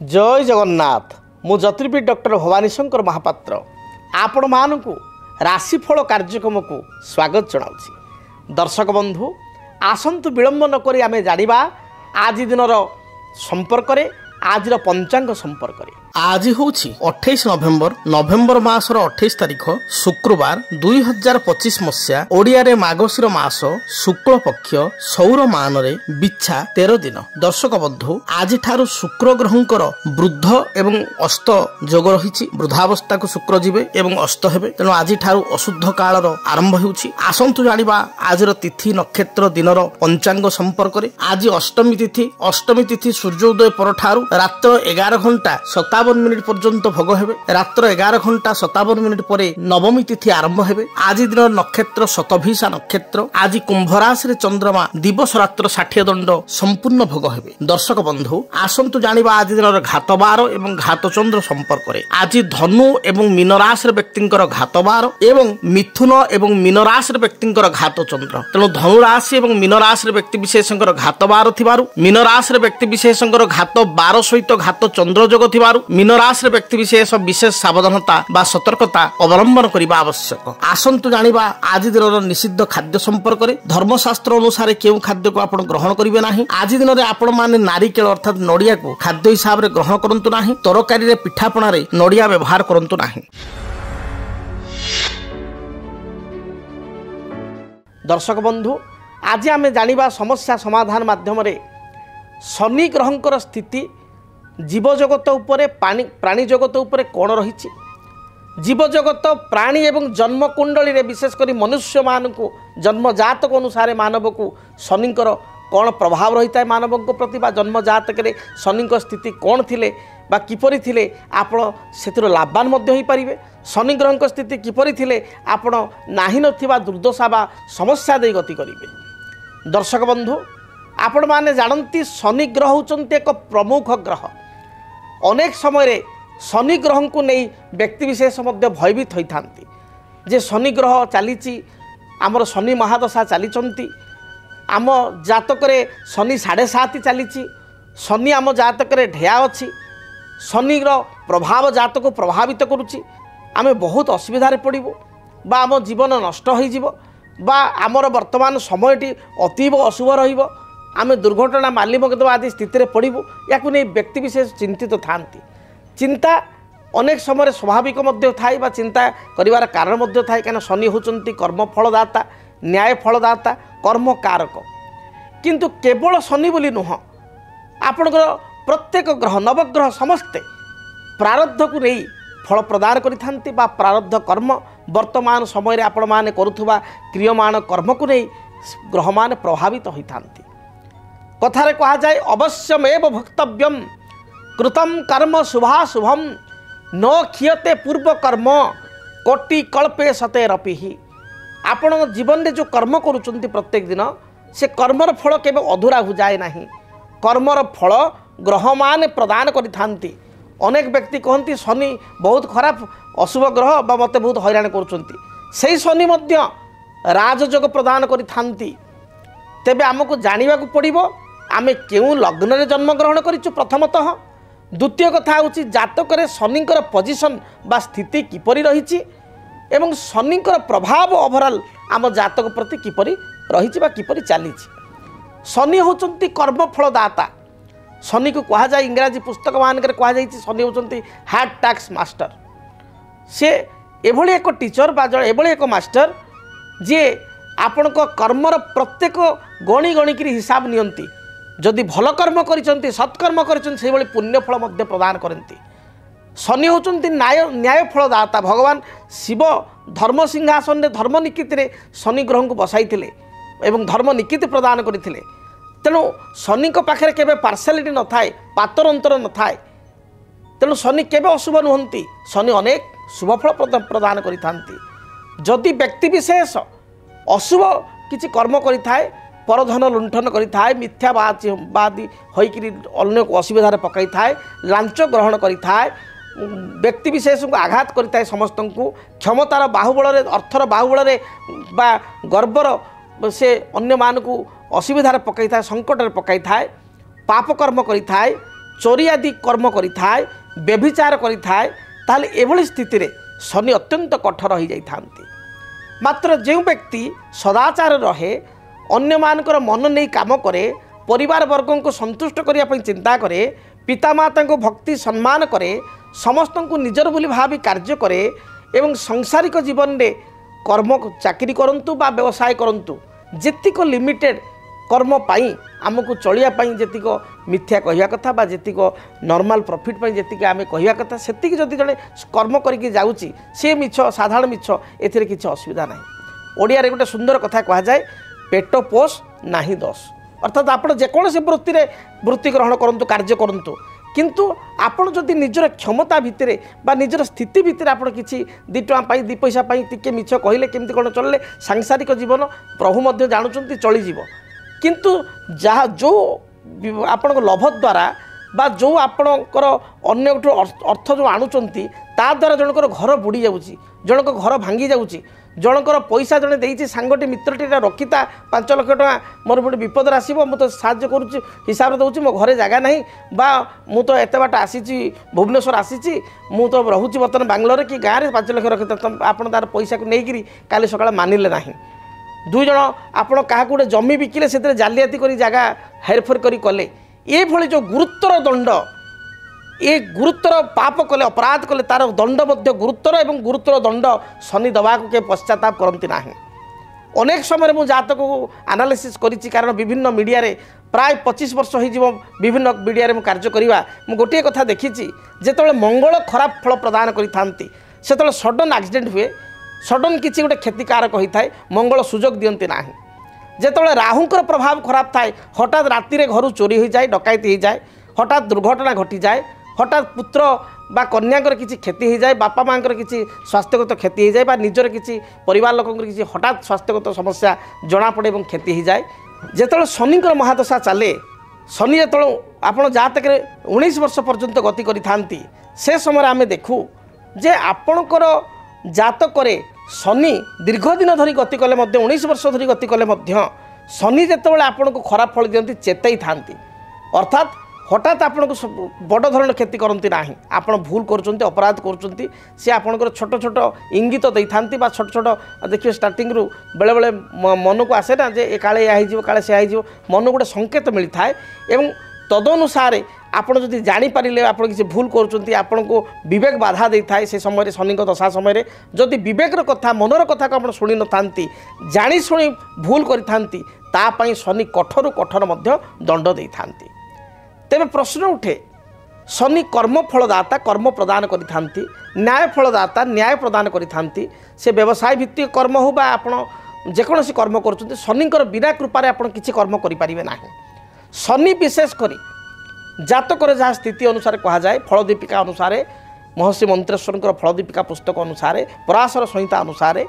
जय जगन्नाथ मु ज्योतिर्विद डॉक्टर भवानी शंकर महापात्र आपण मानकु राशिफल कार्यक्रम को स्वागत जनाऊँगी। दर्शक बंधु आसंतु विलंब नक आम जाना आज दिन संपर्क आज पंचांग संपर्क आज हूँ 28 नवेम्बर मासर 28 तारीख शुक्रवार 2025 मसीहा ओडिया रे मागशीर मास शुक्ल पक्ष सौर मान रे बिछा 13 दिन। दर्शक बंधु आज ठारू शुक्र ग्रहंकर वृद्ध एवं अस्त जोग रही वृद्धावस्था को शुक्र जीवे एवं अस्त हेबे तेणु आज ठारू अशुद्ध कालर आरंभ होउछि। आसंतु जानिबा आज तिथि नक्षत्र दिनर पंचांग संपर्क रे। आज अष्टमी तिथि सूर्योदय पर ठारू रात्र 11 घंटा 57 मिनिट पर्यंत भोग हेबे। रात्र 11 घंटा 57 मिनिट पर नवमी तिथि आरंभ हेबे। आज दिन नक्षत्र शतभिषा नक्षत्र। आज कुंभ राशि रे चंद्रमा दिवस रात्र 60 दंड संपूर्ण भोग हेबे। दर्शक बंधु आसंतु जानिबा आज दिन घातबार एवं घातचंद्र संपर्क रे। आज धनु एवं मीन राशि रे व्यक्तिंकर घातबार एवं मिथुन एवं मीन राशि रे व्यक्तिंकर घातचंद्र। तेणु धनु राशि एवं मीन राशि रे व्यक्ति विशेषंकर घातबार थिबारु मीन राशि रे व्यक्ति विशेषंकर घात 12 सहित घात चंद्र जोग थिबारु मीन राशि व्यक्ति विशेष विशेष सावधानता बा सतर्कता अवलंबन करने आवश्यक। आसंतु जानिबा आज दिन निषिद्ध खाद्य संपर्क में। धर्मशास्त्र अनुसार केउ खाद्य को आपण ग्रहण करिवे नाही। आज दिन में आपण माने नारिकेल अर्थात नड़िया को खाद्य हिसाब रे ग्रहण करंतु नाही। तरकारी रे पिठापणा रे नड़िया व्यवहार करंतु नाही। दर्शक बंधु आज आमे जानिबा समस्या समाधान माध्यम रे शनि ग्रहंकर स्थिति जीव जगत उपरे प्राणी जगत उपरे कौन रही। जीव जगत प्राणी एवं जन्म कुंडली रे विशेष करी मनुष्य मानकु जन्म जातक अनुसार मानव को शनिकर कौन प्रभाव रही है मानव प्रति बा जन्म जातक रे शनि स्थिति कौन थिले बा किपरि थिले आपण सेतिर लाभवान मध्य होई परिबे। शनि ग्रह स्थिति किपरि थिले आपण नाही नथिबा दुर्दशा बा समस्या दे गति करिवे। दर्शक बंधु आपण माने जानती शनि ग्रह होचंती एक प्रमुख ग्रह। अनेक समय शनि ग्रह को नहीं व्यक्ति विशेष मध्य भयभीत होता जे शनि ग्रह चली आमर शनि महादशा चली आम जातक शनि 7.5 चली शनि आम जातक ढेया अच्छी शनिर प्रभाव जात को प्रभावित करुच्ची आम बहुत असुविधार पड़ू बा आम जीवन नष्ट हो आमर वर्तमान समयटी अतीव अशुभ रहिबो आमे दुर्घटना मालिमगत आदि स्थिति पड़ू या व्यक्ति विशेष चिंतित थांती। चिंता अनेक समय स्वाभाविक थाए बा चिंता करिवार कारण मध्य थाए कहीं शनि होचंती कर्म फलदाता न्याय फलदाता कर्म कारक। किंतु केवल शनि बोली नुह आपणकर प्रत्येक ग्रह नवग्रह समस्ते प्रारब्ध को नहीं फल प्रदान करिथांती बा प्रारब्ध कर्म वर्तमान समय आपण माने करुथुबा क्रियमाण कर्म को नहीं ग्रह मान प्रभावित होइथांती। कथारे कहा जाए अवश्यमेव भोक्तव्यम कृतम कर्म शुभाशुभम न क्षीयते पूर्व कर्म कोटि कल्पे सतेरपि। आपण जीवन में जो कर्म करुचंती प्रत्येक दिन से कर्मर फल केवे अधूरा हो जाए नहीं। कर्मर फल ग्रह मान प्रदान करिथांती। अनेक व्यक्ति कहती शनि बहुत खराब अशुभ ग्रह बा मते बहुत हैरान करुचंती सेही शनि मध्य राजयोग प्रदान करिथांती। तेबे आमको जानिबा को पड़िबो आमे केउ लग्न रे जन्म ग्रहण करिछु प्रथमतः। द्वितीय कथा होची जातक रे शनिकर पोजिशन बा स्थिति किपरि रहिछि एवं शनिकर प्रभाव ओवरऑल आम जातक प्रति किपरि रहिछि बा किपरि चलिछि। शनि होचंती कर्म फलदाता। शनि को कहा जाए इंग्राजी पुस्तक मानकर कहा जाइछि शनि होचंती हार्ड टैक्स मास्टर। से एभली एक टीचर बा एभली एक मास्टर जे आपण को कर्मर प्रत्येक गणी गणिक हिसाब नियंती। जदि भल कर्म करिसंती सत्कर्म करिसंती से भली पुण्य फल मध्य प्रदान करती। शनि होचंती न्याय फलदाता। भगवान शिव धर्म सिंहासन रे धर्म निकित रे शनि ग्रह को बसाई एवं धर्म निकित प्रदान करथिले। तेणु शनि को पाखे केबे पार्शियालिटी न थाए पातर अंतर न थाए। तेणु शनि केबे अशुभ नुहंती। शनि अनेक शुभ फल प्रदान करिथांती। जदि व्यक्ति विशेष अशुभ किछि कर्म करिथाए परधन लुंठन करिथाए मिथ्यावादी होइकरी अन्य को असुविधार पकाई थाए लांच ग्रहण करिथाए व्यक्ति विशेष को आघात करिथाए समस्त को क्षमतार बाहुबल अर्थर बाहुबल बा गर्वर से अन्य मान को असुविधार पकाई थाए संकट पकाई थाए पाप कर्म करिथाए चोरी आदि कर्म करिथाय व्यभिचार करिथाय ताहले एभली स्थिति रे शनि अत्यंत कठोर हो जाइथांती। मात्र जो व्यक्ति सदाचार रहे अन्य मानकर मन नहीं काम करे परिवार वर्गों को संतुष्ट करने पर चिंता करे पितामाता को भक्ति सम्मान करे समस्त को निजर बोली भावी कार्य करे एवं सांसारिक जीवन में कर्म चाकरी करंतु बा व्यवसाय करंतु जेतिक लिमिटेड कर्म पाई आमको चलिया पाई जेतिक मिथ्या कहवा कथा बा जेतिक नॉर्मल प्रॉफिट पाई जेतिक आमे कहवा कथा सेतिक जदि जड़े कर्म करके जाउची से मिछ साधारण मिछ एथिरे किछ असुविधा नाही। ओडिया रे गोटे सुंदर कथा कहा जाए पेट पोष नाही दोष अर्थात आपण जेकोसी वृत्ति ग्रहण करंतु कार्य करंतु किंतु आपण जदि निजर क्षमता भितर बा निजर स्थिति भितर आपण किछि 2 टଙ୍କା पाई 2 पैसा पाई टिके मिछ कहले केमती कोन चलले सांसारिक जीवन प्रभु मध्य जानुचंती चली जीव किंतु जहाँ जो आपण लोभ द्वारा बा जो आपणकर अन्य अर्थ जो आणुचंती ता द्वारा जनकर घर बुड़ी जाउची जनक घर भांगी जाउची जनकर पैसा जड़े देती सांगटी मित्रटी रखिता 5 लाख टका मोर गोटे विपद आसो मुझे साहय करुच्ची हिसाब दूसरी मो घरे जगह ना बा मु तो एत बाट आसी भुवनेश्वर आसी मु तो रोचे बर्तमान बांग्लोर कि गाँव में 5 लाख रखी आप तार पैसा को लेकिन काली सका मानिले ना 2 जन आपण क्या गोटे जमी बिकिले से जालियाती कर जगह हेरफेर कले ये भली जो गुरुतर दंड ये गुरुतर पाप कले अपराध कले तार दंड मध्य गुरुतर एवं गुरुतर दंड शनि दवा को पश्चाताप करती ना। अनेक समय मुझे जातक को एनालिसिस करिछि कारण विभिन्न मीडिया रे प्राय 25 वर्ष हो विभिन्न मीडिया रे कार्य करवा मु गोटे कथा देखी जिते मंगल खराब फल प्रदान करि से सडन एक्सीडेंट हुए सडन किसी गोटे क्षतिकारक होता है मंगल सुजोग दियंती ना। जिते राहुंकर प्रभाव खराब थाए हठात राति घर चोरी हो जाए डकायती हो जाए हठात दुर्घटना घटी जाए हठात पुत्र बा कन्याकर किसी क्षति हो जाए बापा माँ किसी स्वास्थ्यगत क्षति हो जाए बा निजर किसी परिवार लोक किसी हठात स्वास्थ्यगत समस्या जना पड़े और क्षति हो जाए जिते शनिकर महादशा चले शनि जो आप जहाँतक 19 वर्ष पर्यंत गति करि से समय आम देखू जे आपणकर जातक शनि दीर्घ दिन धरी गति कले 19 वर्ष धरी गति कले शनि जिते आपन को खराब फल दिखती चेतई था अर्थात हठात आपन को बड़ धरण क्षति करती ना आपड़ भूल कर अपराध कर सी आपंकर छोट छोट इंगित दे था छोट छोट देखिए स्टार्टिंग रु बेले बेले मन को आसे ना जे काले या काले से मन गोटे संकेत मिलता है एवं तदनुसार आपड़ जदि जानीपारे आप किसी भूल कर आपन को विवेक बाधा दे था से समय शनि दशा समय जदि विवेकर कथा मनर कथा को आप शुणी न था जानी शुणी भूल करी शनि कठोर कठोर दंड दे था। तेरे प्रश्न उठे शनि कर्म फलदाता कर्म प्रदान करि न्याय फलदाता न्याय प्रदान करि से व्यवसाय भित्तिक कर्म हो बा आपण जेकोसी कर्म कर शनिकर बिना कृपारे आप किसी कर्म करें ना। शनि विशेष करी जातक जहाँ स्थिति अनुसार कह जाए फलदीपिका अनुसार महर्षि मंत्रेश्वर फलदीपिका पुस्तक अनुसार पराशर संहिता अनुसार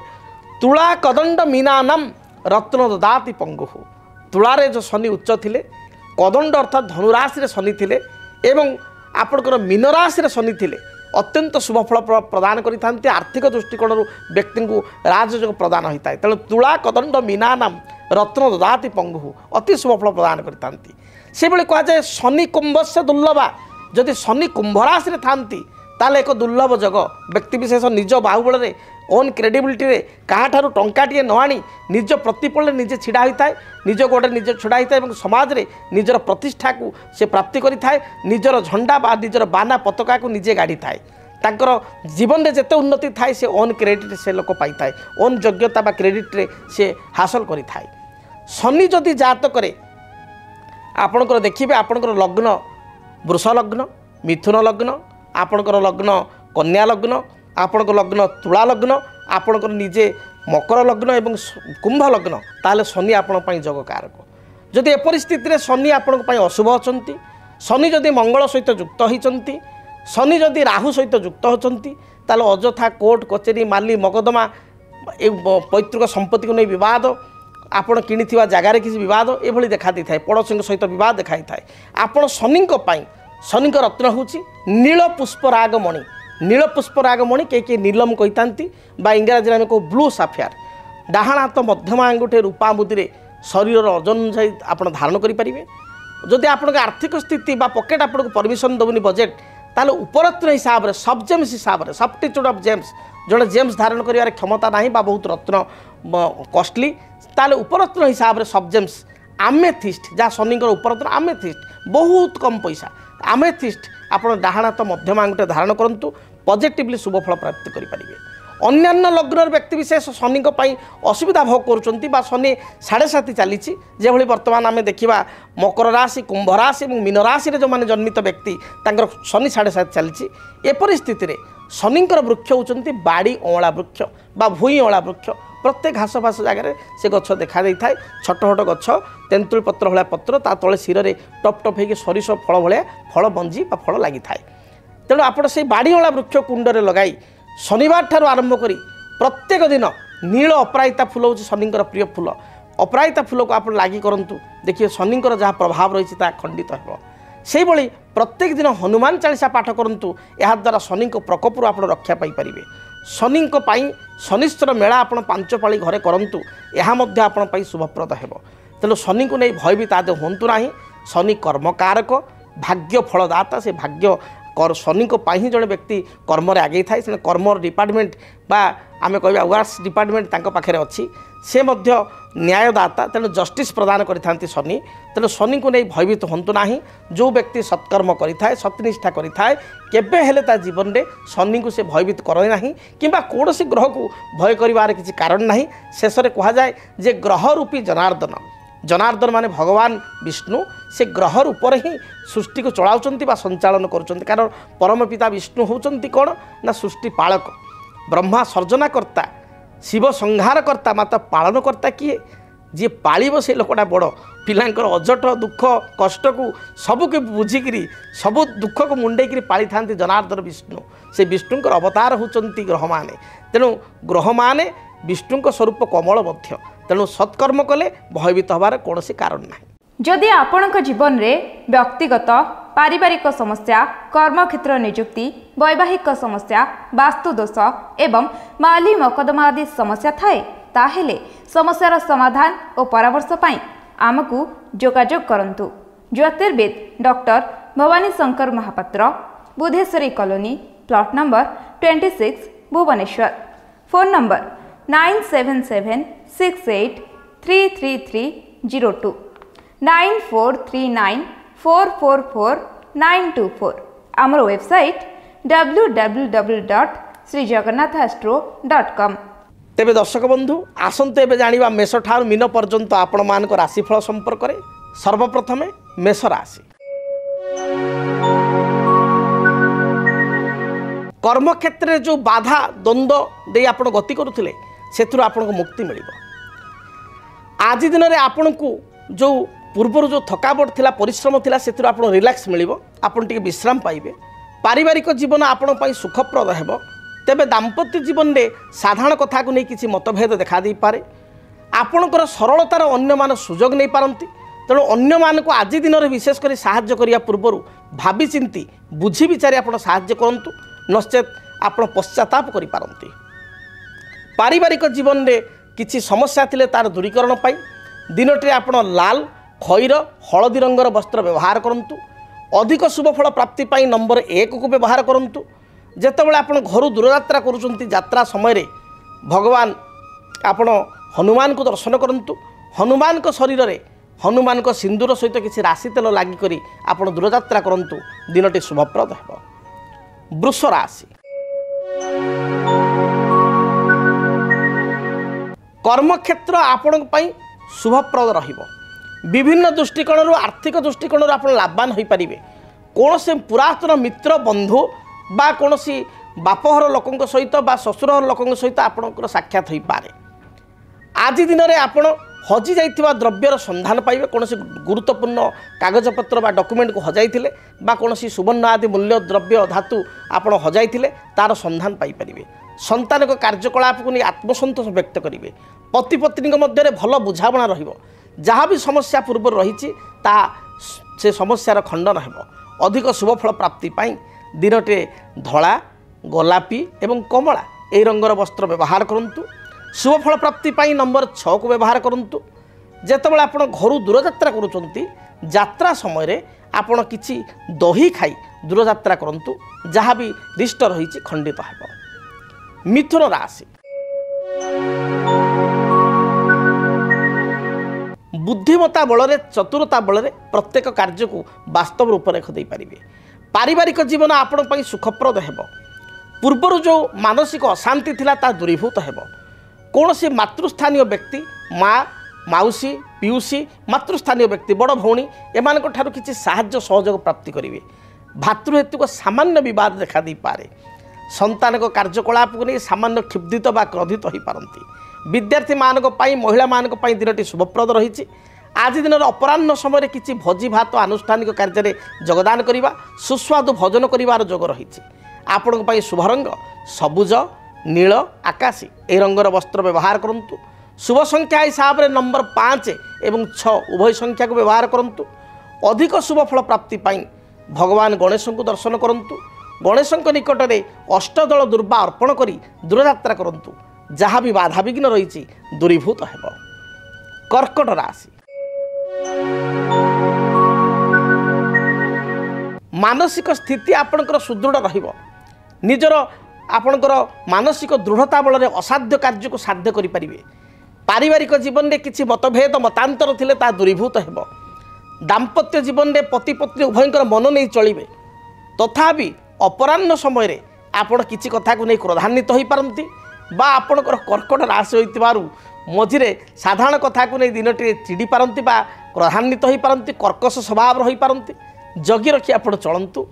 तुला कदंड मीनानम रत्न ददाति पंगु तुलारे जो शनि उच्च थिले कदंड अर्थात धनुराशि शनि थिले एवं आपणकर मीन राशि शनि थिले अत्यंत शुभ फल प्रदान करि आर्थिक दृष्टिकोण व्यक्ति को राजयोग प्रदान होता है। तेणु तुला कदंड मीनानाम रत्न ददाति पंगु अति शुभ फल प्रदान करती से कह जाए शनि कुंभ से दुर्लभा जदि शनि कुंभ राशि थांती ताले एक दुर्लभ जग व्यक्ति विशेष निज बाहुबल में ओन क्रेडिबिलिटी रे कहाठारु टंकाटिए न आनी निज प्रतिपल निजे छिड़ा होता है निज गोड़े निजे छिड़ा होता है समाज रे निजर प्रतिष्ठा को से प्राप्ति करिथाए निजर झंडा बा निजर बाना पताका को निजे गाड़ी थाए तांकर जीवन में जिते उन्नति थाए से ओन क्रेडिट से लोक पाई थाए ओन योग्यता बा क्रेडिट रे से हासिल करि थाए। शनि जदि जातक आपणकर देखिए आपणकर लग्न वृष लग्न मिथुन लग्न आपणकर लग्न कन्या लग्न आपणकर लग्न तुला लग्न आपणकर निजे मकर लग्न एवं कुंभ लग्न ताले शनि आपण जग कारक जदि ए परिस्थिति शनि आपण अशुभ अच्छा शनि जदि मंगल सहित युक्त होती शनि जदि राहु सहित युक्त होती ताले अଯଥା कोर्ट कचेरी माली मकदमा पैतृक संपत्ति को नहीं विवाद आपण कि जगार किसी विवाद ये देखा दी था पड़ोसी सहित विवाद देखा था आपण शनि शनि रत्न हूँ नील पुष्पराग मणि नील पुष्पराग मणि कई नीलम कही इंग्राजी में कहो ब्लू साफियार डाहाण हाथ मध्यम आंगुठे रूपा मुदी शरीर ओजन अनुसार आप धारण करेंगे जदि आपण आर्थिक स्थिति बा पकेट आपको परमिशन दबुनि बजेट ताले उपरत्न हिसाब से सब जेम्स हिसाब से सब्स्टिट्यूट ऑफ जेम्स जोड़े जेम्स धारण कर क्षमता ना बा बहुत रत्न कॉस्टली ताले उपरत्न हिसाब से सब जेम्स आमेथिस्ट जहाँ शनि उपरत्न आमेथिस्ट बहुत कम पैसा आमेथिस्ट आप डाहाण हाथ मध्यम आंगुठे धारण करूँ पॉजिटिवली शुभ फल प्राप्त करेंगे। अन्यान्य लग्न व्यक्ति विशेष शनि असुविधा भोग कर शनि 7.5 चली जो बर्तमान आम देखा मकर राशि कुंभ राशि और मीन राशि जो मैंने जन्मित व्यक्ति शनि 7.5 चली एपरी स्थित शनि वृक्ष होती बाड़ी अँला वृक्ष बा भूई अँला वृक्ष प्रत्येक घास फास जगह से गछ देखा था छोट छोट गछ तेंतुल पत्र भाया पत्र ता तले शिर में टप टप हो सरिष फल भाया फल बंजी बा फल लगी था तेणु आप से बाड़ी अँला वृक्ष कुंडे लगाई शनिवार ठार आरंभ करी प्रत्येक दिन नील अपराजिता फूल हूँ शनि प्रिय फूल अपराजिता फूल को आप लगी करूँ देखिए शनि जहाँ प्रभाव रही खंडित हो से प्रत्येक दिन हनुमान चालीसा पाठ करूँ या द्वारा शनि प्रकोप आप रक्षा पाइपर शनि शनिश्चर मेला आप 5 पाली घरे करूँ यह शुभप्रद हो तेणु शनि को नहीं भयभीत आदि हूँ ना शनि कर्मकारक भाग्य फलदाता से भाग्य शनि को ही जड़े व्यक्ति कर्म आगे थाए से कर्म डिपार्टमेंट बा आम कह वर्क्स डिपार्टमेंट पाखे अच्छी से न्यायदाता तेणु जस्टिस प्रदान करि शनि तेणु शनि को नहीं भयभीत हूँ ना जो व्यक्ति सत्कर्म करें सत्यनिष्ठा करें केबे हेले ता जीवन में शनि को से भयभीत करे ना कि कौन ग्रह को भय कर किसी कारण ना शेष में कहुए जे ग्रह रूपी जनार्दन जनार्दन माने भगवान विष्णु से ग्रह रूप ही सृष्टि को चलाउछंती बा संचालन करुछंती कारण परम पिता विष्णु होउछंती कौन ना सृष्टि पालक ब्रह्मा सर्जनाकर्ता शिव संहारकर्ता माता पालनकर्ता किए जी पालिब से लोकटा बड़ पिलांकर अजट दुख कष्ट को सबको बुझिकी सब दुख को मुंडेक पाली था जनार्दन विष्णु से विष्णुंकर अवतार होउछंती ग्रह माने तेणु ग्रह माने विष्णु स्वरूप कमल मध्य तेणु सत्कर्म कले भयभीत हबार कौन कारण ना। जदि आपणक जीवन में व्यक्तिगत पारिवारिक समस्या कर्मक्षेत्र नियुक्ति वैवाहिक समस्या वास्तुदोष एवं माली मकदमा आदि समस्या थाए ताहेले समस्यार समाधान और परामर्श पाई आमको जोगाजोग करंतु। ज्योतिर्वेद doctor Bhabani Shankar Mahapatra Budheswari colony plot number 26 Bhubaneswar phone number 9776833302 9439444924 आमर वेबसाइट www.srijagannathastro.com। तेबे दर्शक बंधु आसंतु एबे जानिबा मेष ठार मीन पर्यंत आपण मान राशिफल संपर्क में। सर्वप्रथम मेष राशि कर्मक्षेत्र में जो बाधा द्वंद्व दे आप गति करुले से आपको मुक्ति मिल आज दिन में आपण को जो पूर्वर जो थकावट थिला परिश्रम थिला से आपको रिलैक्स मिल आप विश्राम पाइबे पारिवारिक जीवन आपण सुखप्रद हो तेबे दाम्पत्य जीवन में साधारण कथा को नहीं किसी मतभेद देखा दे पारे आपणकर सरलतार अन्य मान सुजोग नहीं पारती तेणु अन्य मान को आज दिन में विशेषकर साहाय्य करिया पूर्वर भावी चिंती बुझी विचारी आप साहाय्य करंतु नचेत आप पश्चाताप करि पारंती पारिवारिक जीवन में किसी समस्या थिले तार दूरीकरण पाई दिनटे आप लाल खैर हलदी रंगर वस्त्र व्यवहार करंतु अधिक शुभफल प्राप्ति पाई नंबर 1 को व्यवहार करंतु जेतेबेले आप घर दूरयात्रा करुचंती यात्रा समय भगवान आपण हनुमान को दर्शन करंतु हनुमान को शरीर में हनुमान को सिंदूर सहित किसी राशि तेल लागिक आप दूरयात्रा करंतु दिनटी शुभप्रद हो। वृष राशि कर्मक्षेत्र आपण शुभप्रद रहिबो विभिन्न दृष्टिकोण आर्थिक दृष्टिकोण आप लाभवान हो पारे कौन से पुरातन मित्र बंधु बा कौन सी बापहर लोकों सहित बा ससुरहर लोकों सहित आपणकर साक्षात हो पारे आज दिन में आप हजि जाइथिबा द्रव्यर संधान पाइबे कौन से गुरुत्वपूर्ण कागजपत्र बा डॉक्यूमेंट को हजाइथिले बा कौन सी सुवर्ण आदि मूल्य द्रव्य धातु आप हजाइथिले तार संधान पाइपर संतान को कार्यकलाप को नहीं आत्मसंतोष व्यक्त करेंगे पति पत्नी मध्य भल बुझाणा रहा भी समस्या पूर्व रही से समस्यार खंडन हो अधिक शुभफल प्राप्ति पाई दिनटे धला गोलापी एवं कमला यही रंगर वस्त्र व्यवहार करंतु शुभफल प्राप्ति पाई नंबर 6 को व्यवहार करंतु ଯେତେବେଳେ ଆପଣ ଘରୁ ଦୂରଯାତ୍ରା କରୁଛନ୍ତି ଯାତ୍ରା ସମୟରେ ଆପଣ କିଛି ଦହି ଖାଇ ଦୂରଯାତ୍ରା କରନ୍ତୁ, ଯାହା ବି ରିଷ୍ଟ ରହିଛି ଖଣ୍ଡିତ ହେବ। ମିଥୁନ ରାଶି, ବୁଦ୍ଧିମତା ବଳରେ ଚତୁରତା ବଳରେ ପ୍ରତ୍ୟେକ କାର୍ଯ୍ୟକୁ ବାସ୍ତବ ରୂପରେଖ ଦେଇପାରିବେ। ପାରିବାରିକ ଜୀବନ ଆପଣଙ୍କ ପାଇଁ ସୁଖପ୍ରଦ ହେବ। ପୂର୍ବରୁ ଯେଉଁ ମାନସିକ ଅଶାନ୍ତି ଥିଲା ତାହା ଦୂରୀଭୂତ ହେବ। କୌଣସି ମାତୃସ୍ଥାନୀୟ ବ୍ୟକ୍ତି, ମା, ମାଉସୀ, ପିଉସୀ, ମାତୃସ୍ଥାନୀୟ ବ୍ୟକ୍ତି, ବଡ଼ ଭଉଣୀ ଏମାନଙ୍କ ଠାରୁ କିଛି ସାହାଯ୍ୟ ସହଯୋଗ ପ୍ରାପ୍ତି କରିବେ। ଭାତୃହେତୁକ ସାମାନ୍ୟ ବିବାଦ ଦେଖାଦେଇପାରେ। ସନ୍ତାନଙ୍କ କାର୍ଯ୍ୟକଳାପକୁ ନେଇ ସାମାନ୍ୟ କ୍ଷୁବ୍ଧିତ ବା କ୍ରୋଧିତ ହୋଇପାରନ୍ତି। ବିଦ୍ୟାର୍ଥୀମାନଙ୍କ ପାଇଁ, ମହିଳାମାନଙ୍କ ପାଇଁ ଦିନଟି ଶୁଭପ୍ରଦ ରହିଛି। ଆଜି ଦିନର ଅପରାହ୍ନ ସମୟରେ କିଛି ଭୋଜି ଭାତ ଆନୁଷ୍ଠାନିକ କାର୍ଯ୍ୟରେ ଯୋଗଦାନ କରିବା, ସୁସ୍ୱାଦୁ ଭୋଜନ କରିବାର ଯୋଗ ରହିଛି। ଆପଣଙ୍କ ପାଇଁ ଶୁଭ ରଙ୍ଗ ସବୁଜ, ନୀଳ, ଆକାଶୀ ଏହି ରଙ୍ଗର ବସ୍ତ୍ର ବ୍ୟବହାର କରନ୍ତୁ। शुभ संख्या हिसाब से नंबर 5 एवं 6 उभय संख्या को व्यवहार करंतु। अधिक शुभ फल प्राप्ति पाई भगवान गणेश को दर्शन करंतु। गणेश निकट में अष्टदल दुर्वा अर्पण करी दूरयात्रा करंतु, जहाँ भी बाधा विघ्न रही दूरीभूत हेब। कर्कट राशि, मानसिक स्थिति आपणकर सुदृढ़ रहिब। निजर आपणकर मानसिक दृढ़ता बल असाध्य कार्य को साध्य करें। पारिवारिक जीवन में किसी मतभेद मतांतर थिले ता दूरीभूत हेब। दाम्पत्य जीवन में पति पत्नी उभयंकर मन नहीं चलिए। तथापि अपराह्न समय आपण किसी कथा को नहीं क्रोधान्वित हो पारती बा आपणकर कर्कट राशि होइतिबारु मझिरे साधारण कथा को नहीं दिनटी चिड़ी पारती बा क्रोधान्वित हो पारती, कर्कश स्वभाव रही पारती। जगी रखी आपण चलतु।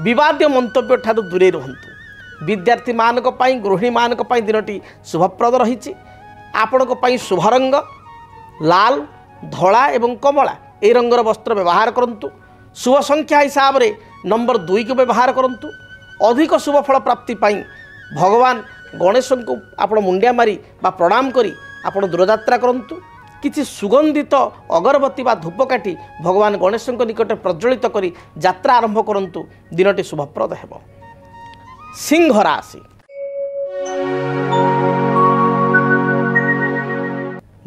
विवाद मंतव्य ठारू दूरे रुहतु। विद्यार्थी मानक पई, गृहिणी मानक पई दिनटी शुभप्रद रही। आपणक पई शुभ रंग लाल, धला एवं कमला ए रंगर वस्त्र व्यवहार करंतु। शुभ संख्या हिसाब से नंबर 2 को व्यवहार करंतु। अधिक शुभ फल प्राप्ति पाई भगवान गणेश को आप मुंडिया मारी बा प्रणाम करी आपण दूरयात्रा करंतु। किछि सुगंधित अगरबत्ती बा धूपकाठी भगवान गणेश निकट प्रज्वलित करी यात्रा आरंभ करंतु। दिनटी शुभप्रद हेब। सिंह राशि,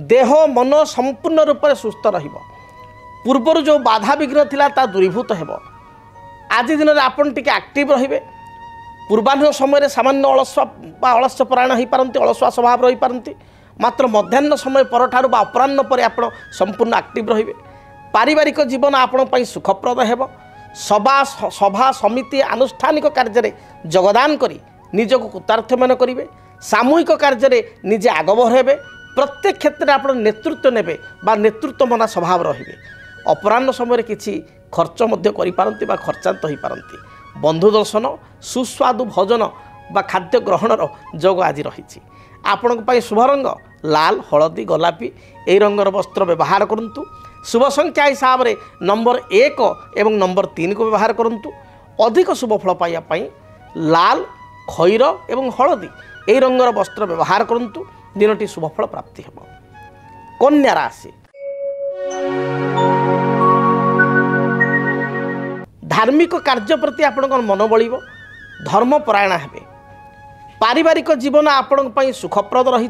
देह मन संपूर्ण रूप से सुस्थ रहिब। पूर्वर जो बाधा विघ्न थिला ता दूरीभूत हेब। आज दिन में आपन टिके एक्टिव रहिबे। पूर्वाह्न समय सामान्य अलस्य परायण हो पारती, अलसुआ स्वभाव रही पारती। मात्र मध्याह्न समय परठारु बा अपराह्न पर आपण संपूर्ण एक्टिव रहिबे। पारिवारिक जीवन आपण पई सुखप्रद हेब। सभा समिति आनुष्ठानिक कार्य योगदान करी निजक कृतार्थमान करेंगे। सामूहिक कार्य निजे आगभर हेबे। प्रत्येक क्षेत्र में आप नेतृत्व नेबे बा नेतृत्व मना स्वभाव रहिबे। अपराह्न समय किसी खर्च करिपारंती बा खर्चांत हो पारती। बंधु दर्शन, सुस्वादु भोजन बा खाद्य ग्रहणर जोग आज रही। आपण शुभ रंग लाल, हलदी, गोलापी ए रंगर वस्त्र व्यवहार करंतु। शुभ संख्या हिसाब से नंबर 1 एवं नंबर 3 को व्यवहार करंतु। अधिक शुभ फल पाइबा लाल, खैर एवं हलदी ए रंगर वस्त्र व्यवहार करंतु। दिनटी शुभफल प्राप्ति हेब। कन्या राशि, धार्मिक कार्य प्रति आपण मन बलिब, धर्मपरायण हेबे। पारिवारिक जीवन आपण पई सुखप्रद रही।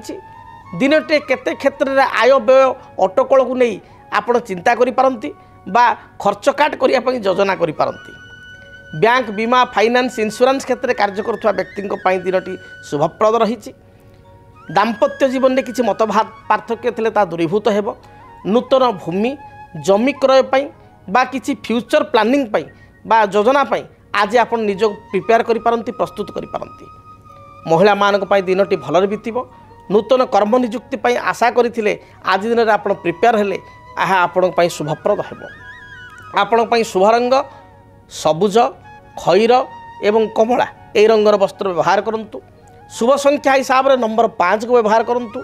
दिनटे केते क्षेत्र में आय व्यय अटकल को नहीं आपण चिंता करि पारंती बा खर्च काट करिया पई योजना करि पारंती। बैंक, बीमा, फाइनान्स, इंश्योरेंस क्षेत्र में कार्य करुवा व्यक्ति दिनटी शुभप्रद रही। दाम्पत्य जीवन में किसी मतभात पार्थक्य थिले ता दूरीभूत हेब। नूतन भूमि जमी क्रय पाई बा किसी फ्यूचर प्लानिंग पाई बा योजना पाई आज आप निज प्रिपेयर करि पारंती, प्रस्तुत करि पारंती। महिला मानक पाई दिनटी भलरे बीतिबो। नूतन कर्म नियुक्ति पाई आशा करथिले आज दिन में आप प्रिपेयर हेले आहा आपण पाई शुभप्रद हेब। आपण पाई शुभ रंग सबुज, खैर एवं कमला ए रंगर वस्त्र व्यवहार करंतु। शुभ संख्या हिसाब से नंबर 5 को व्यवहार करंतु।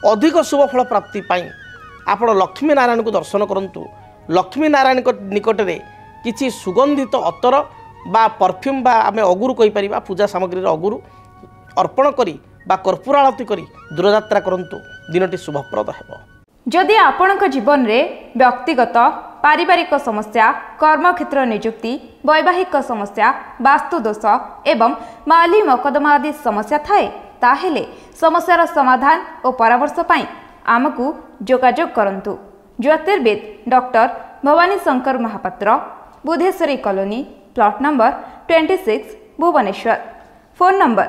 अधिक शुभ फल प्राप्ति पाई आपण लक्ष्मी नारायण को दर्शन करंतु। लक्ष्मी नारायण निकट में किसी सुगंधित अतर बा परफ्यूम बा आमे अगुरु कहि परिबा पूजा सामग्री अगुरु अर्पण करी बा कर्पूर आरती करी दूरयात्रा करंतु। दिनटी शुभप्रद हेब। जदि आपणक जीवन रे व्यक्तिगत पारिवारिक समस्या, कर्मक्षेत्र नियुक्ति, वैवाहिक समस्या, वास्तुदोष एवं माली मकदमा आदि समस्या थाए ताहेले समस्यार समाधान और परामर्श पाई आमकु जोगाजोग करंतु। ज्योतिर्विद doctor Bhabani Shankar Mahapatra, Budheswari colony, plot number 26, Bhubaneswar. Phone number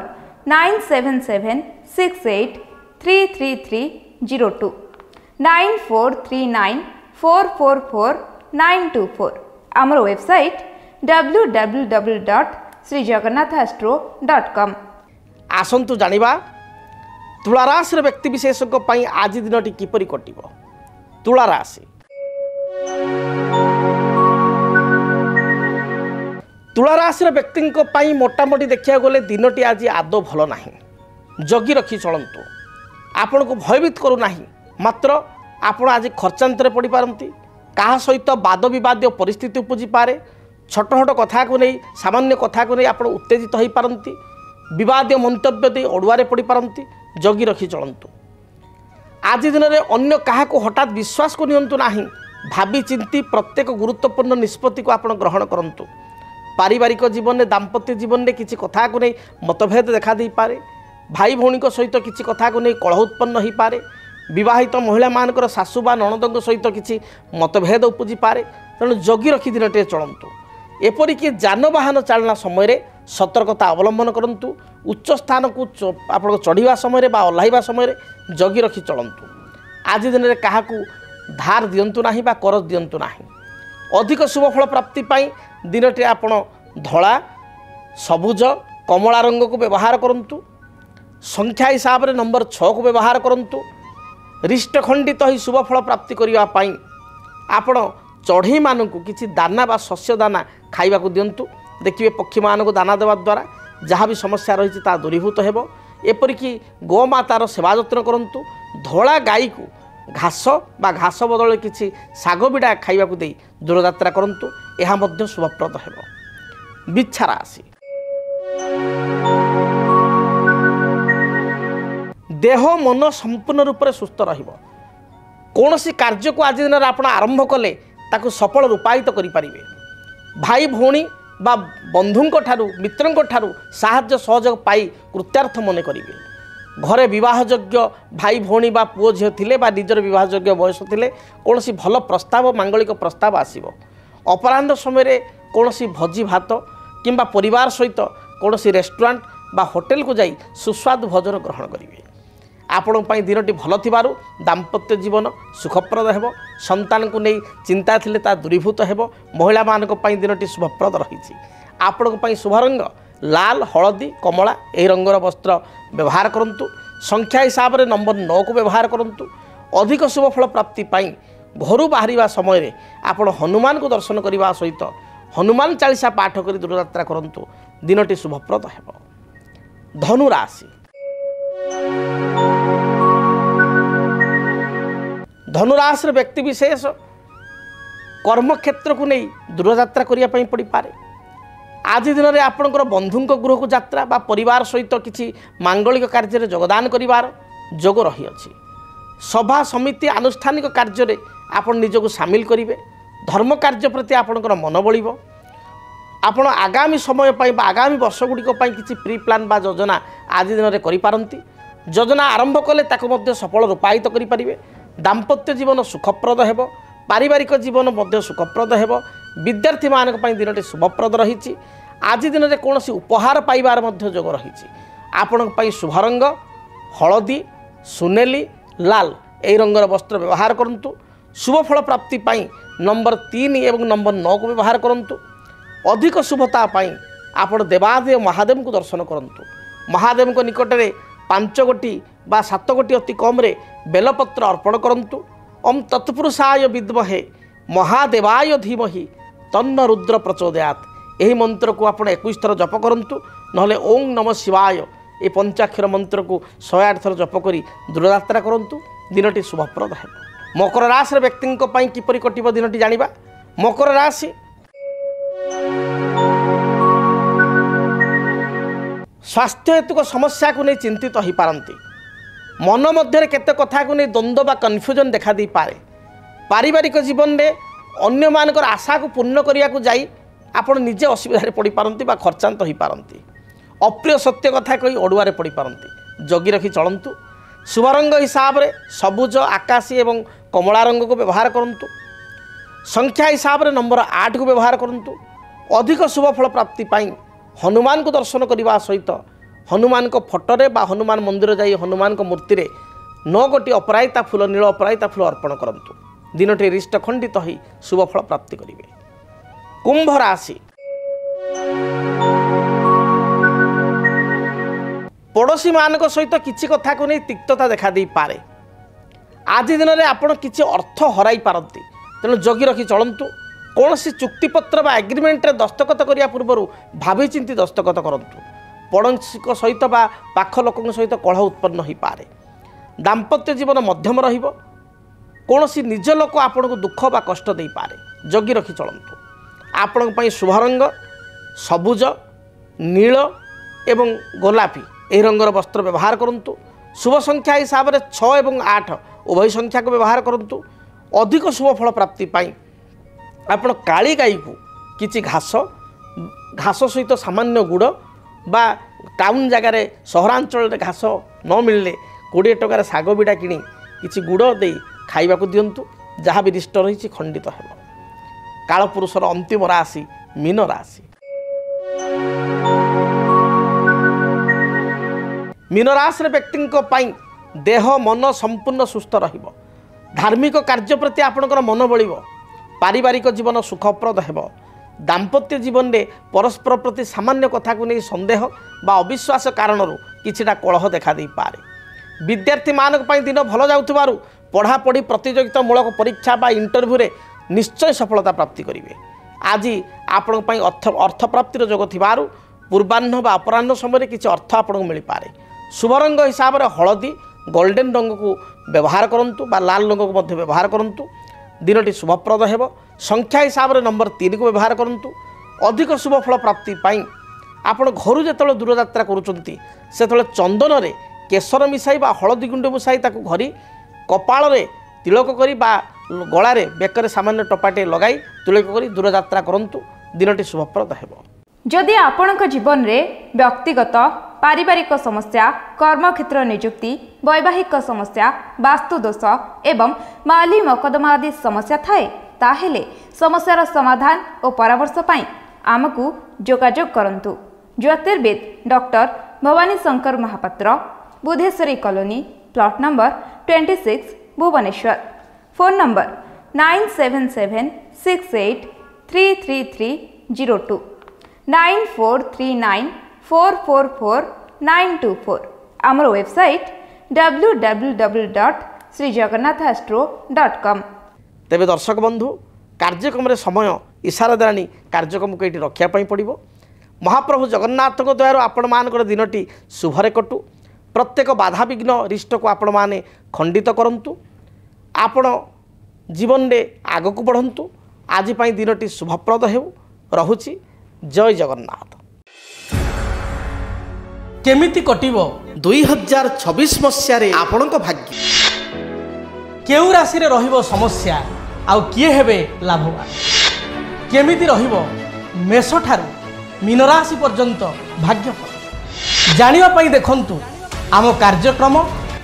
9776833302 9439444924। आमर वेबसाइट www.srijagannathastro.com। आसंतु जानिबा तुला राशि व्यक्ति विशेष आज दिनटी किपरि कटिब। तुला राशि तुला राशि व्यक्ति मोटामोटी देखा गले दिनटी आज आदौ भल ना। जगी रखी चलतु। आपण को भयभीत करूना, मात्र आपण आज खर्चांतर पड़ पारती। क्या सहित वाद बद परिस्थिति उपजी पारे। छोट छोट कथा को नहीं, सामान्य कथा को नहीं आप उत्तेजित हो पारती। विवाद मंतव्य दे अड़ुआरे पड़ पारती। जगी रखी चलतु। आज दिन में अन्य क्या हठात विश्वास को नियंतु ना। भावी चिंती प्रत्येक गुरुत्वपूर्ण निष्पत्ति को आप ग्रहण करूँ। पारिवारिक जीवन में, दाम्पत्य जीवन में किसी कथा को नहीं मतभेद देखा दे पारे। भाई भौणी सहित किसी कथा को नहीं कलह उत्पन्न हो पारे। विवाहित महिला मानकर सासू बा नणद सहित किसी मतभेद उपजी पारे। तेणु जगी रखी दिनटे चलतु। एपरिक जानवाहन चालना समय सतर्कता अवलंबन करूँ। उच्च स्थान को आप चढ़ा समय ओह्लैवा समय जगी रखी चलतु। आज दिन में क्या धार दिंतु ना कर दिंतु ना। अधिक शुभफल प्राप्ति दिनटे आपण धला, सबुज, कमला रंग को व्यवहार करूँ। संख्या हिसाब से नंबर 6 को व्यवहार करूँ। रिष्टखंडित ही शुभफल प्राप्ति करने आपण चढ़ई मानू किसी दाना बा शस्य दाना खाइबा को दिंतु। देखिए पक्षी मान को दाना देवा द्वारा जहाँ भी समस्या रही दूरीभूत हो। एपरिक गोमातार सेवा जत्न करूँ। धला गाई को घास बा घास बदल किसी शाग बिड़ा खाइबा को दे दूरयात्रा करूँ। यह शुभप्रद हो। बिच्छा राशि देह मन संपूर्ण रूप से सुस्थ रहिबो। कौन सी कार्य को आज दिन में आप आरंभ कले ताकू सफल रूपायित करें। भाई भौणी बा बंधुंक ठारू मित्रंक ठारू साहाय्य सहयोग पाई कृत्यार्थ मन करेंगे। घरे विवाहयोग्य भाई भौणी बा पुओ झील थिले बा निजर विवाहयोग्य बयस थिले कौन सी भल प्रस्ताव मांगलिक प्रस्ताव आसीबो। अपराह्न समय कौन सी भोजी भात किंबा परिवार सहित कौन सी रेस्टोरेंट बा होटेल को जाई सुस्वादु भोजन ग्रहण करेंगे। आपण दिनटी भल थिबारु दाम्पत्य जीवन सुखप्रद हेबो। संतान को नहीं चिंता थिले ता दूरीभूत हेबो। महिला मानक पई दिनटी शुभप्रद रही। आपण शुभ रंग लाल, हलदी, कमला यही रंगर वस्त्र व्यवहार करूँ। संख्या हिसाब से नंबर 9 को व्यवहार करूँ। अधिक शुभफल प्राप्ति घर बाहर समय आप हनुमान को दर्शन करने सहित हनुमान चालीसा पाठ कर दूरयात्रा करूँ। दिनटी शुभप्रद हो। धनु राशि धनुराशि व्यक्ति विशेष कर्मक्षेत्र को नहीं दूरयात्रा करने पड़ पारे। आज दिन में आपणकर बंधुंक गृह को यात्रा बा परिवार सहित किसी मांगलिक कार्य योगदान करिवार जोग रही अछि। सभा समिति आनुष्ठानिक कार्य आप निजक सामिल करेंगे। धर्म कार्य प्रति आपणकर मन बढ़िबो। आपण आगामी समय बा आगामी वर्ष गुड़िक किसी प्री प्लान बा योजना आज दिन में करिपारंती। योजना आरंभ कले ताको मध्य सफल रूपायित करें। दाम्पत्य जीवन सुखप्रद हो। पारिवारिक जीवन मध्य सुखप्रद हो। विद्यार्थी मानक पई दिनटी शुभप्रद रही। आज दिन में कौन उपहार पाइबार मध्य जोग रही। आपण पई शुभ रंग हलदी, सुनेली, लाल यही रंगर वस्त्र व्यवहार करूँ। शुभफल प्राप्ति पाई नंबर 3 एवं नंबर 9 को व्यवहार करूँ। अधिक शुभता पाई आपण देवादेव महादेव को दर्शन करूँ। महादेव को निकट में 5 गोटी बा 7 गोटी अति कम बेलपत्र अर्पण करूँ। ओम तत्पुरुषाय विद्महे महादेवाय धीमहि तन्न रुद्र प्रचोदयात यही मंत्र को आप 21 थर जप करूँ। नहले ओं नमः शिवाय ये पंचाक्षर मंत्र को 108 थर जप करी दूरयात्रा करूँ। दिनटी शुभप्रद है। मकर राशि व्यक्ति किपरि कटिब दिनटी जानिबा। मकर राशि स्वास्थ्य हेतुक समस्या को नहीं चिंतित हो पारती। मन मध्य केते कथा को नहीं द्वंद्व बा कन्फ्यूजन देखा दी पारे। पारिवारिक जीवन में अन्य मानकर आशा को पूर्ण करिया को जाई आपण निजे असुविधा पड़ पारती बा खर्चांत हो पारती। अप्रिय सत्य कथा कही अड़ुआरे पड़ पारती। जगी रखी चलतु। शुभ रंग हिसाब से सबुज आकाशी एवं कमला रंग को व्यवहार करूँ। संख्या हिसाब से नंबर 8 को व्यवहार करूँ। अधिक शुभ फल प्राप्ति पाई हनुमान को दर्शन करने सहित हनुमान को फोटोरे बा हनुमान मंदिर जाई हनुमान को मूर्ति रे 9 गोटी अपराजिता फूल नील अपराजिता फूल अर्पण करंतु। दिनटी रिष्ट खंडित ही शुभ फल प्राप्ति करिवे। कुंभ राशि पड़ोशी मान सहित किसी कथा को नहीं तिक्तता देखा दे पारे। आज दिन में आपड़ किसी अर्थ हराई पारती, तेणु जगी रखी चलतु। कौन सी चुक्तिपत्र बा एग्रीमेंट रे दस्तखत करिया पूर्व भावी चिंती दस्तखत करंतु। पड़ोशी सहित बा पाख लोकों सहित कलह उत्पन्न हो पारे। दाम्पत्य जीवन मध्यम रहिबो। कौन सी निज लोक आपन को दुख बा कष्ट दे पारे, जगी रखी चलतु। आपण पई शुभ रंग सबुज नील एवं गोलापी यह रंगर वस्त्र व्यवहार करूँ। शुभ संख्या हिसाब से 6 एवं 8 उभय संख्या को व्यवहार करूँ। अधिक शुभ फल प्राप्ति पाई आपण काली गाई को किसी घास सहित सामान्य गुड़ बा टाउन जगार सहरांचल घास न मिलले 20 टकर शाग बिड़ा किणी किसी गुड़ दे खाइबा को दिंतु। जहाँ भी रिष्ट रही खंडित हो। कालपुरुषर अंतिम राशि मीन राशि। मीन राशि व्यक्ति देह मन संपूर्ण सुस्थ रहिबो। धार्मिक कार्य प्रति आपणकर मन बलिबो। पारिवारिक जीवन सुखप्रद हेबो। दाम्पत्य जीवन में परस्पर प्रति सामान्य कथा को नहीं संदेह बा अविश्वास कारण किछिटा कलह देखा दे पारे। विद्यार्थी मानक पई दिन भल जाउथबारु पढ़ापढ़ी प्रतियोगितामूलक परीक्षा बा इंटरव्यू रे निश्चय सफलता प्राप्ति करिवे। आज आपण पई अर्थ प्राप्तिर जोग थिबारु पूर्वाह्न बा अपराह्न समय किछि अर्थ आपन को मिल पारे। शुभ रंग हिसाब से हलदी गोल्डन रंग को व्यवहार करंतु बा लाल रंग को मध्य व्यवहार करंतु। दिनटी शुभप्रद हेबो। संख्या हिसाब से नंबर 3 को व्यवहार करंतु। अधिक शुभ फल प्राप्ति पाई आपण घर जेतले दूर यात्रा करूचंती सेतले चंदन रे केसर मिसाई बा हलदी गुंड मिसाई ताकू घरी कपाल रे तिलक करी बा गला रे बेकर सामान्य टपाटे लगाई तिलक करी दूर यात्रा करंतु। दिनटी शुभप्रद हेबो। जदि आपणक जीवन रे व्यक्तिगत पारिवारिक समस्या कर्मक्षेत्र नियुक्ति वैवाहिक समस्या वास्तु दोष एवं माली मकदमा आदि समस्या थाए ताहेले समस्यार समाधान और परामर्श पाई आमकु जोगाजोग करंतु। ज्योतिर्विद doctor Bhabani Shankar Mahapatra, Budheswari colony, plot number 26, Bhubaneswar. Phone number 9776833302 9439444924। आमर वेबसाइट www.srijagannathastro.com। तेबे दर्शक बंधु कार्यक्रम रे समय इशारा दाणी कार्यक्रम को ये रखापी पड़ो। महाप्रभु जगन्नाथ द्वारा आपण मान दिनटी शुभरे कटु। प्रत्येक बाधा विघ्न रिष्ट को आपण माने खंडित करंतु। आपण जीवन में आगक बढ़ंतु। आज पाई दिनटी शुभप्रद हेउ। रहुछि। जय जगन्नाथ। केमिति कटिबो 2026 मसीह रे आपणक भाग्य। केउ राशि रे रहिबो समस्या आउ किए हेबे लाभवान। केमिति रहिबो मेष ठारू मीन राशि पर्यंत भाग्यफल जानिबा पई देखंतु आम कार्यक्रम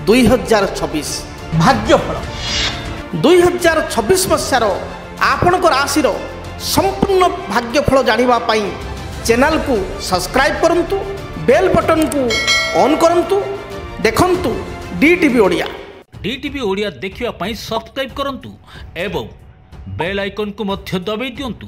2026 भाग्यफल। 2026 मसीहार आपणक राशि संपूर्ण भाग्यफल जानिबा पई चैनल को सब्सक्राइब करंतु। बेल बटन को ऑन करंतु। देखंतु डीटीवी ओडिया। डीटीवी ओडिया देखिवा पई सब्सक्राइब करंतु एवं बेल आइकन को मध्य दबाई दियंतु।